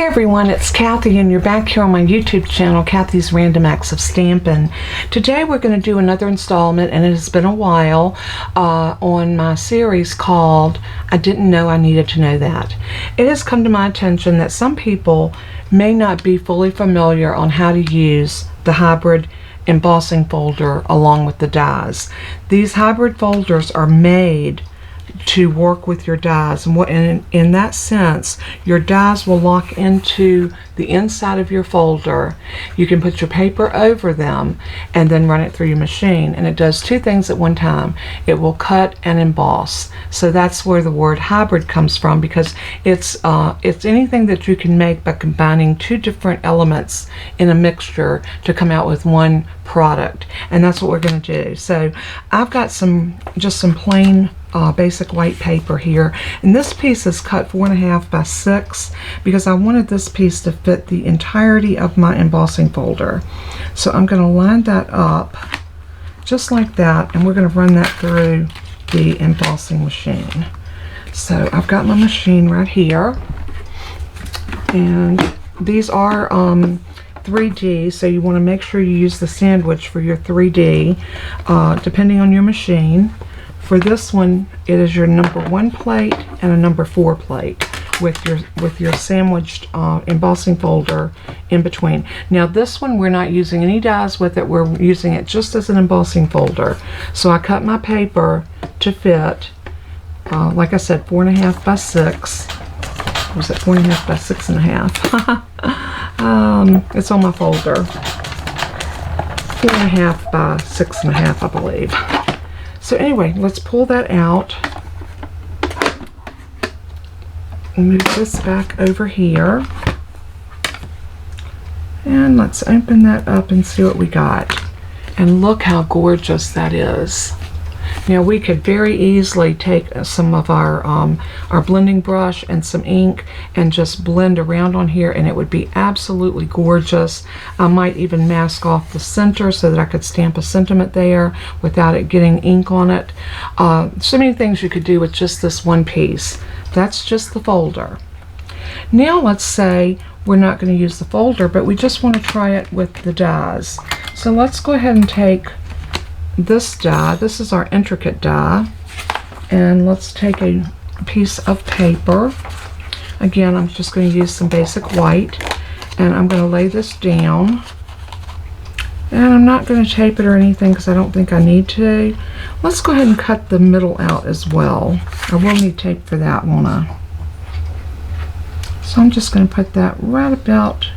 Hey everyone, it's Kathy and you're back here on my YouTube channel, Kathy's Random Acts of Stampin'. Today we're going to do another installment, and it has been a while, on my series called I Didn't Know I Needed to Know That. It has come to my attention that some people may not be fully familiar on how to use the hybrid embossing folder along with the dies. These hybrid folders are made to work with your dies, and in that sense your dies will lock into the inside of your folder. You can put your paper over them and then run it through your machine, and it does two things at one time. It will cut and emboss. So that's where the word hybrid comes from, because it's anything that you can make by combining two different elements in a mixture to come out with one product, and that's what we're going to do. So I've got just some plain basic white paper here, and this piece is cut 4.5 by 6 because I wanted this piece to fit the entirety of my embossing folder. So I'm going to line that up just like that, and we're going to run that through the embossing machine. So I've got my machine right here, and these are 3D, so you want to make sure you use the sandwich for your 3D depending on your machine. For this one, it is your number 1 plate and a number 4 plate with your sandwiched embossing folder in between. Now this one, we're not using any dies with it. We're using it just as an embossing folder. So I cut my paper to fit, like I said, 4.5 by 6. Was it 4.5 by 6.5? It's on my folder. 4.5 by 6.5, I believe. So anyway, let's pull that out. Move this back over here. And let's open that up and see what we got. And look how gorgeous that is. Now we could very easily take some of our blending brush and some ink and just blend around on here, and it would be absolutely gorgeous. I might even mask off the center so that I could stamp a sentiment there without it getting ink on it. So many things you could do with just this one piece. That's just the folder. Now let's say we're not going to use the folder, but we just want to try it with the dies. So let's go ahead and take this die. This is our intricate die, and let's take a piece of paper. Again, I'm just going to use some basic white, and I'm going to lay this down, and I'm not going to tape it or anything because I don't think I need to. Let's go ahead and cut the middle out as well. I will need tape for that, won't I? So I'm just going to put that right about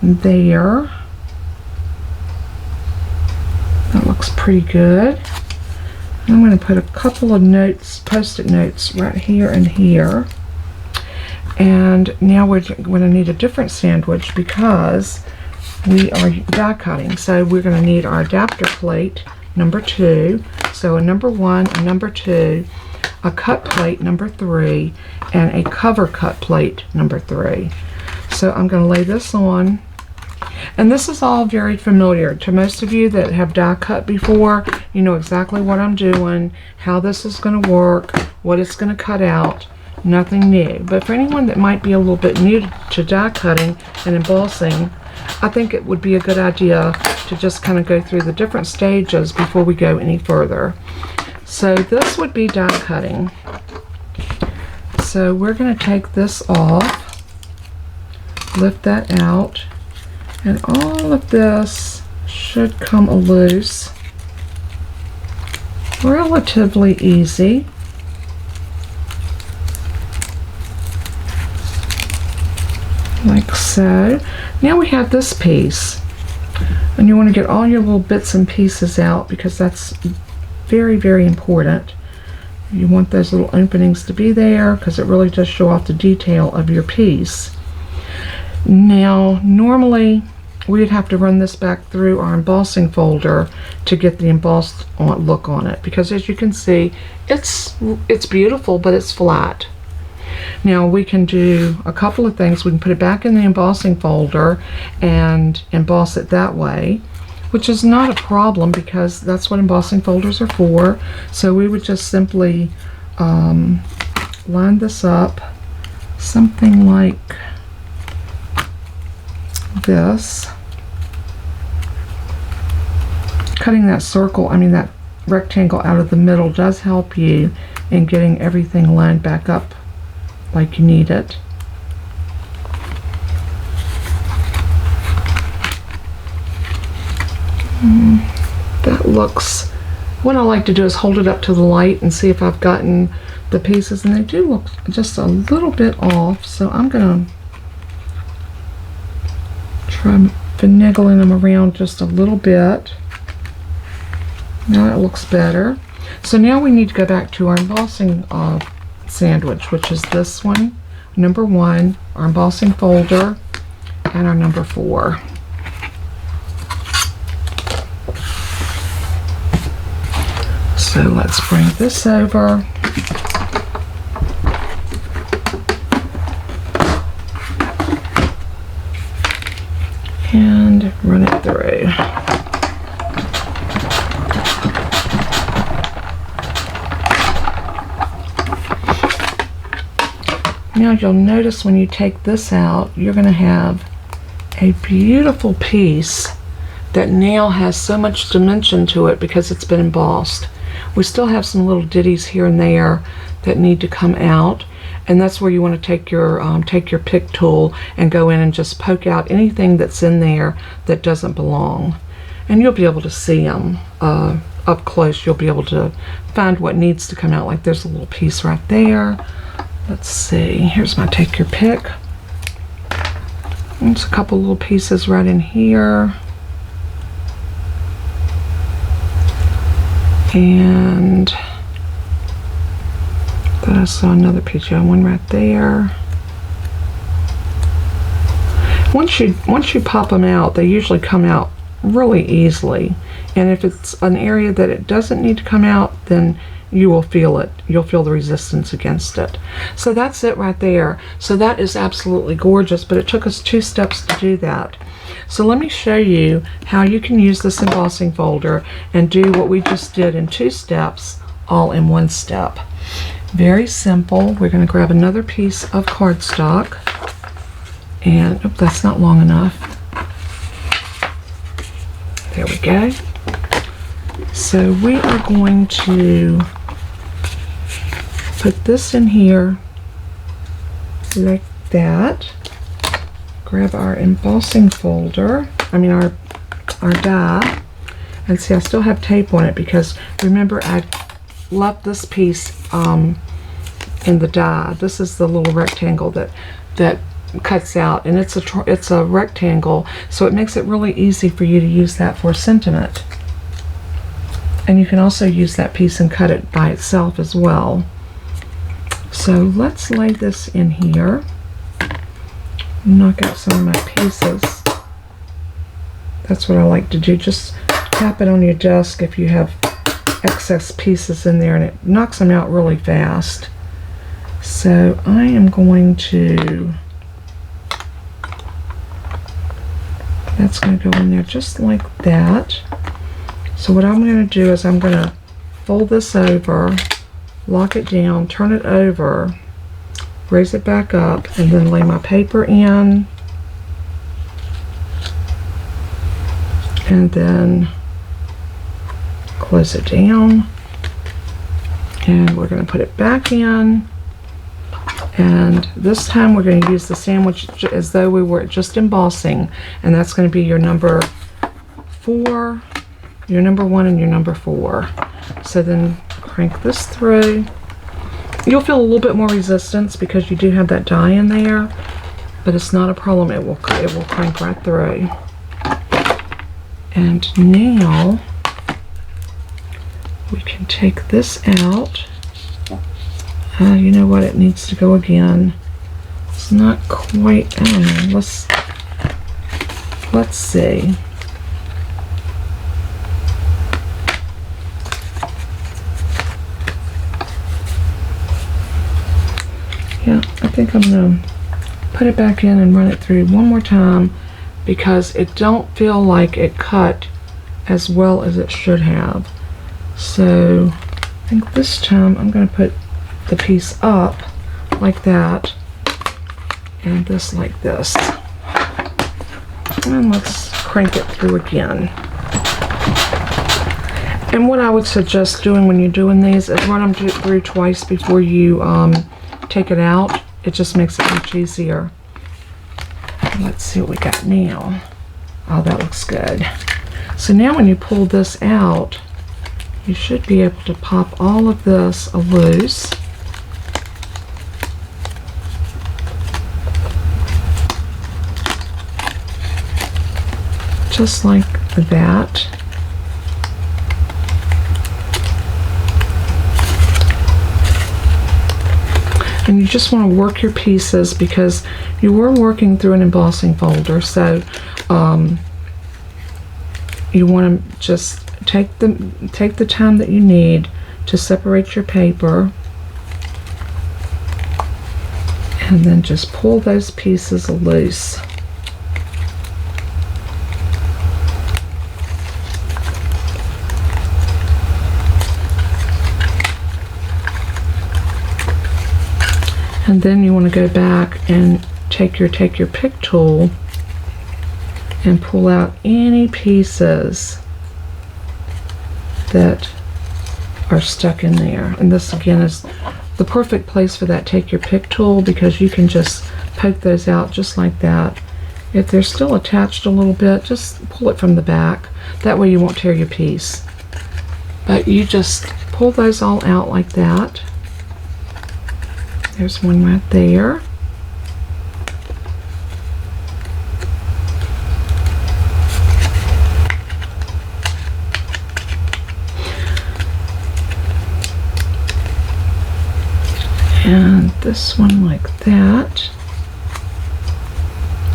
there. That looks pretty good. I'm going to put a couple of notes, post-it notes, right here and here. And now we're going to need a different sandwich because we are die cutting. So we're going to need our adapter plate, number 2. So a number 1, a number 2, a cut plate, number 3, and a cover cut plate, number 3. So I'm going to lay this on. And this is all very familiar to most of you that have die cut before. You know exactly what I'm doing, how this is going to work, what it's going to cut out. Nothing new. But for anyone that might be a little bit new to die cutting and embossing, I think it would be a good idea to just kind of go through the different stages before we go any further. So this would be die cutting. So we're going to take this off, lift that out, and all of this should come loose relatively easy. Like so. Now we have this piece, and you want to get all your little bits and pieces out because that's very, very important. You want those little openings to be there because it really does show off the detail of your piece. Now normally we'd have to run this back through our embossing folder to get the embossed look on it, because as you can see, it's beautiful, but it's flat. Now we can do a couple of things. We can put it back in the embossing folder and emboss it that way, which is not a problem because that's what embossing folders are for. So we would just simply line this up something like this. Cutting that circle, that rectangle out of the middle does help you in getting everything lined back up like you need it. That looks, what I like to do is hold it up to the light and see if I've gotten the pieces, and they do look just a little bit off, so I'm gonna try finagling them around just a little bit. Now it looks better. So now we need to go back to our embossing sandwich, which is this one, number 1, our embossing folder, and our number 4. So let's bring this over. And run it through. Now you'll notice when you take this out, you're going to have a beautiful piece that now has so much dimension to it because it's been embossed. We still have some little ditties here and there that need to come out, and that's where you want to take your pick tool and go in and just poke out anything that's in there that doesn't belong, and you'll be able to see them up close. You'll be able to find what needs to come out. Like there's a little piece right there. Let's see, here's my take your pick. There's a couple little pieces right in here. And then I saw another piece. Yeah, one right there. Once you pop them out, they usually come out really easily. And if it's an area that it doesn't need to come out, then you will feel it. You'll feel the resistance against it. So that's it right there. So that is absolutely gorgeous, but it took us 2 steps to do that. So let me show you how you can use this embossing folder and do what we just did in 2 steps, all in 1 step. Very simple. We're going to grab another piece of cardstock, and that's not long enough. There we go. So we are going to put this in here like that. Grab our embossing folder, our die, and see I still have tape on it because remember I left this piece in the die. This is the little rectangle that cuts out, and it's a rectangle, so it makes it really easy for you to use that for sentiment. And you can also use that piece and cut it by itself as well. So let's lay this in here. Knock out some of my pieces. That's what I like to do. Just tap it on your desk if you have excess pieces in there, and it knocks them out really fast. So I am going to, that's going to go in there just like that. So what I'm going to do is I'm going to fold this over, lock it down, turn it over, raise it back up, and then lay my paper in, and then close it down, and we're going to put it back in, and this time we're going to use the sandwich as though we were just embossing, and that's going to be your number 4, your number 1, and your number 4. So then crank this through. You'll feel a little bit more resistance because you do have that die in there, but it's not a problem. It will crank right through. And now we can take this out. You know what? It needs to go again. It's not quite. I don't know. Let's see. Yeah, I think I'm going to put it back in and run it through one more time because it don't feel like it cut as well as it should have. So I think this time I'm going to put the piece up like that and this like this. And let's crank it through again. And what I would suggest doing when you're doing these is run them through twice before you take it out. It just makes it much easier. Let's see what we got now. Oh, that looks good. So now when you pull this out, you should be able to pop all of this loose. Just like that. And you just want to work your pieces because you were working through an embossing folder, so you want to just take the time that you need to separate your paper, and then just pull those pieces loose. And then you want to go back and take your pick tool and pull out any pieces that are stuck in there. And this again is the perfect place for that take your pick tool, because you can just poke those out just like that. If they're still attached a little bit, just pull it from the back. That way you won't tear your piece. But you just pull those all out like that. There's one right there. And this one like that.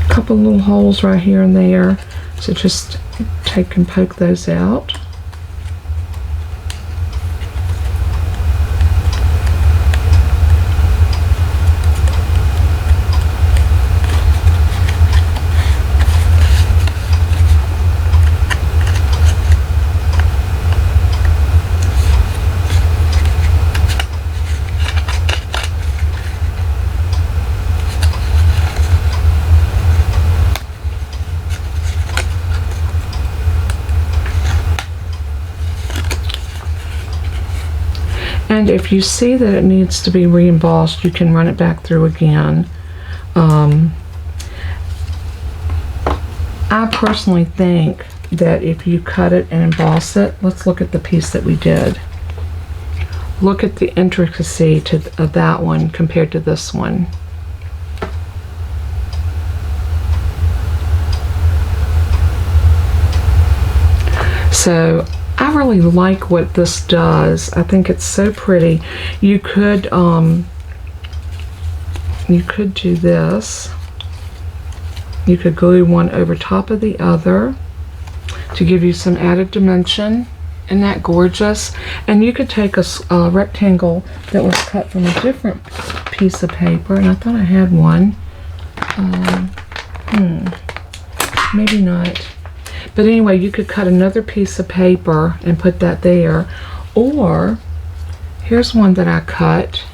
A couple little holes right here and there. So just take and poke those out. And if you see that it needs to be re-embossed, you can run it back through again. I personally think that if you cut it and emboss it, let's look at the piece that we did. Look at the intricacy of that one compared to this one. So I really like what this does. I think it's so pretty. You could do this. You could glue one over top of the other to give you some added dimension. Isn't that gorgeous? And you could take a rectangle that was cut from a different piece of paper, and I thought I had one. Maybe not. But anyway, you could cut another piece of paper and put that there. Or, here's one that I cut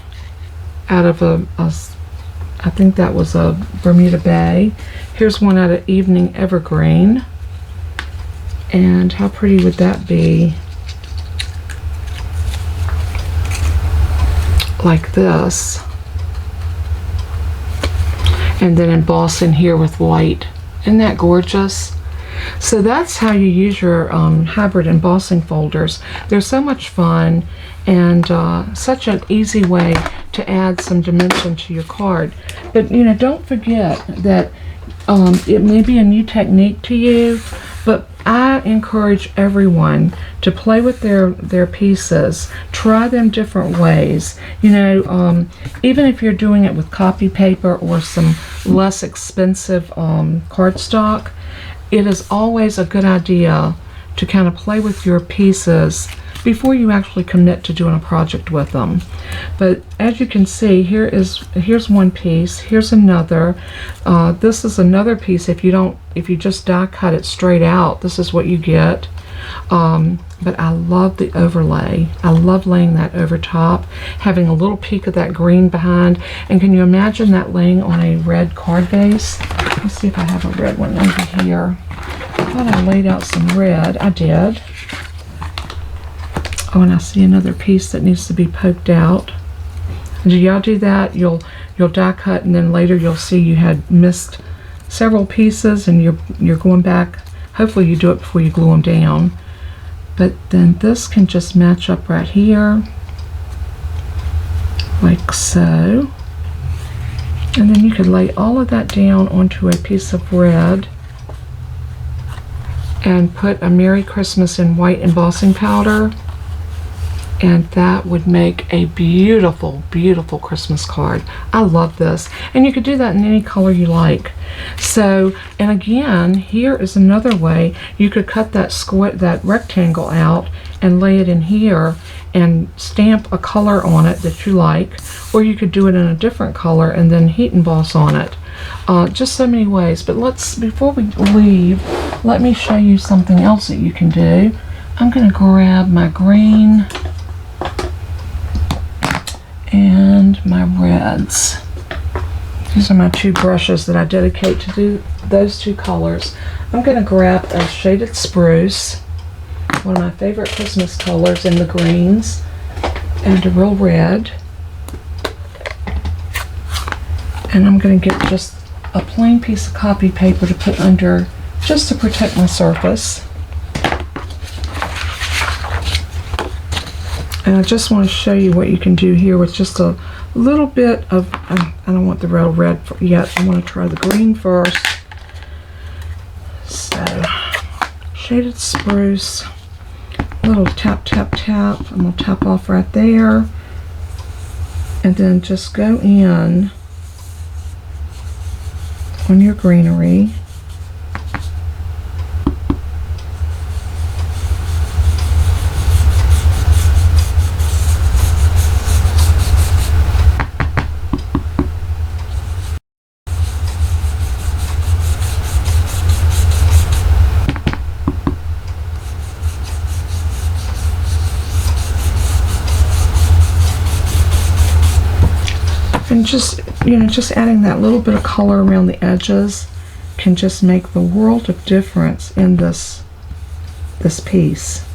out of I think that was a Bermuda Bay. Here's one out of Evening Evergreen. And how pretty would that be? Like this. And then embossing here with white. Isn't that gorgeous? So that's how you use your hybrid embossing folders. They're so much fun and such an easy way to add some dimension to your card. But you know, don't forget that it may be a new technique to you, but I encourage everyone to play with their pieces, try them different ways. You know, even if you're doing it with copy paper or some less expensive cardstock, it is always a good idea to kind of play with your pieces before you actually commit to doing a project with them. But as you can see, here's one piece, here's another. This is another piece. If you just die cut it straight out, this is what you get. But I love the overlay. I love laying that over top, having a little peek of that green behind. And can you imagine that laying on a red card base? Let's see if I have a red one over here. I thought I laid out some red. I did. Oh, and I see another piece that needs to be poked out. Do y'all do that? You'll die cut, and then later you'll see you had missed several pieces, and you're going back. Hopefully you do it before you glue them down. But then this can just match up right here, like so. And then you could lay all of that down onto a piece of red and put a Merry Christmas in white embossing powder, and that would make a beautiful, beautiful Christmas card. I love this. And you could do that in any color you like. So, and again, here is another way. You could cut that rectangle out and lay it in here and stamp a color on it that you like, or you could do it in a different color and then heat emboss on it. Just so many ways. But before we leave, let me show you something else that you can do. I'm going to grab my green and my reds. These are my two brushes that I dedicate to do those two colors. I'm going to grab a shaded spruce, one of my favorite Christmas colors in the greens, and a real red. And I'm going to get just a plain piece of copy paper to put under, just to protect my surface. And I just want to show you what you can do here with just a little bit of, I don't want the real red yet, I want to try the green first. So, shaded spruce, little tap, tap, tap. I'm going to tap off right there. And then just go in on your greenery. And just, just adding that little bit of color around the edges can just make the world of difference in this piece.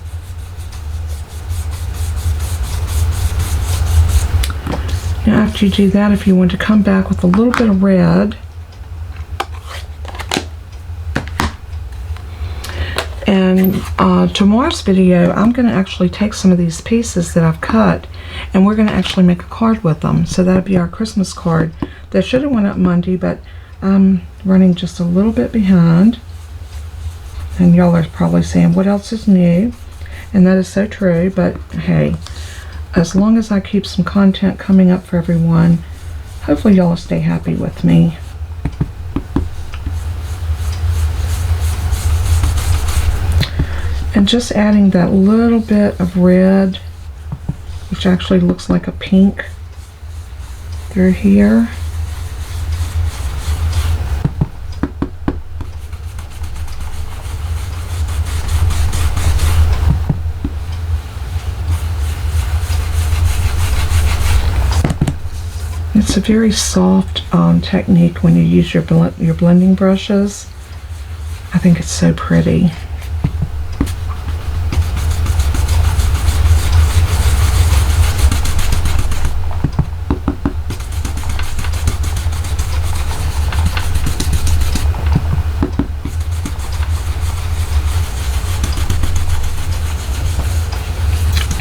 Now after you do that, if you want to come back with a little bit of red, and tomorrow's video, I'm going to actually take some of these pieces that I've cut, and we're going to actually make a card with them. So that'll be our Christmas card. That should have went up Monday, but I'm running just a little bit behind. And y'all are probably saying, what else is new? And that is so true, but hey, as long as I keep some content coming up for everyone, hopefully y'all will stay happy with me. And just adding that little bit of red, which actually looks like a pink, through here. It's a very soft technique when you use your blending brushes. I think it's so pretty.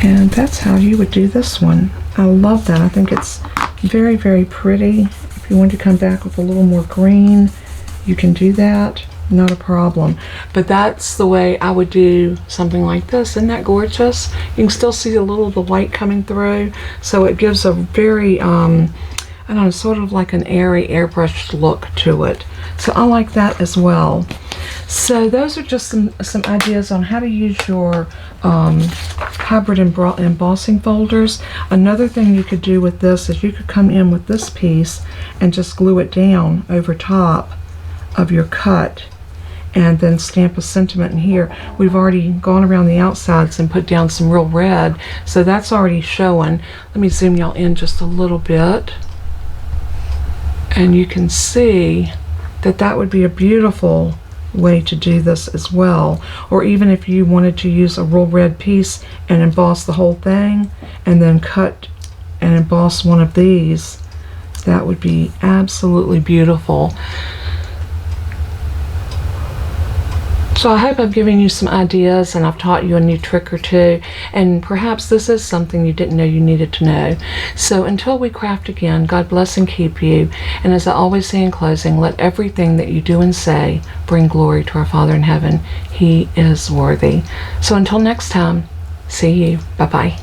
And that's how you would do this one. I love that. I think it's very, very pretty. If you want to come back with a little more green, you can do that. Not a problem. But that's the way I would do something like this. Isn't that gorgeous? You can still see a little of the white coming through. So it gives a very, I don't know, sort of like an airy, airbrushed look to it. So I like that as well. So those are just some ideas on how to use your hybrid embossing folders. Another thing you could do with this is you could come in with this piece and just glue it down over top of your cut and then stamp a sentiment in here. We've already gone around the outsides and put down some real red, so that's already showing. Let me zoom y'all in just a little bit, and you can see that would be a beautiful way to do this as well. Or even if you wanted to use a real red piece and emboss the whole thing and then cut and emboss one of these, that would be absolutely beautiful. So I hope I've given you some ideas and I've taught you a new trick or two, and perhaps this is something you didn't know you needed to know. So until we craft again, God bless and keep you, and as I always say in closing, let everything that you do and say bring glory to our Father in heaven. He is worthy. So until next time, see you. Bye-bye.